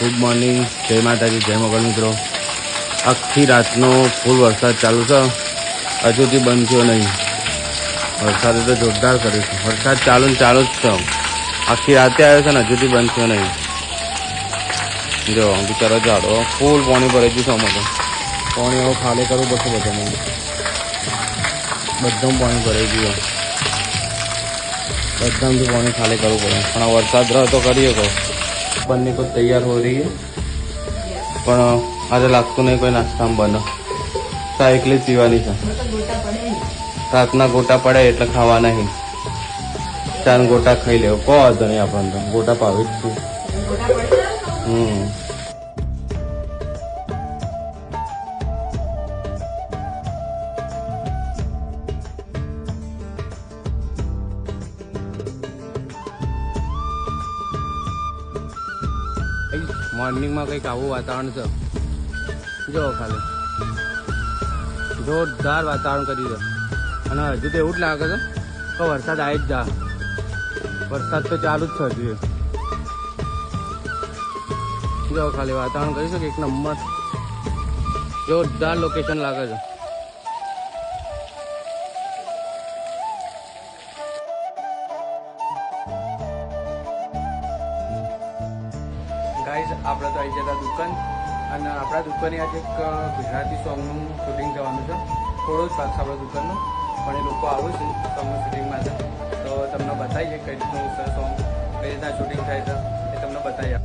Good morning, જય માતાજી, જય મોગલ મિત્રો। આખી રાતનો ફૂલ વરસાદ ચાલુ છે, હજુથી બંધ થયો નહીં। વરસાદ તો જોરદાર કર્યો છે, વરસાદ ચાલુ જ છે। આખી રાતે આવ્યો છે ને હજુથી બંધ થયો નહીં। જો બિચારો ઝાડો ફૂલ પાણી ભરાઈ ગયું છે। અમે તો પાણી હવે ખાલી કરવું પડશે બધાને, બધામાં પાણી ભરાઈ ગયું, બધામાંથી પાણી ખાલી કરવું પડે। પણ આ વરસાદ રહે તો કરીએ કહો, बनने को तैयार हो रही है, પણ આજે લાગતું નહીં કોઈ નાસ્તામાં બને। ચા એકલી જ પીવાની છે, રાતના ગોટા પડે એટલે ખાવા નહીં। ચાર ગોટા ખાઈ લેવો, કહો વાંધો નહીં, આપણને તો ગોટા ભાવે જ છે। મોર્નિંગમાં કંઈક આવું વાતાવરણ છે, જો ખાલી જોરદાર વાતાવરણ કરી દે। અને હજુ તો એવું જ લાગે છે કે વરસાદ આવી જ જા, વરસાદ તો ચાલુ જ છે હજુ। જો ખાલી વાતાવરણ કરી શકે, એક નંબર જોરદાર લોકેશન લાગે છે। ગાઈઝ આપણે તો આવી જતા દુકાન, અને આપણા દુકાને આજે એક ગુજરાતી સોંગનું શૂટિંગ થવાનું છે। થોડો જ ભાગ છે આપણા દુકાનનો, પણ એ લોકો આવે છે સોંગનું શૂટિંગમાં છે, તો તમને બતાવીએ કઈ રીતનું સોંગ, કઈ રીતના શૂટિંગ થાય છે એ તમને બતાવીએ।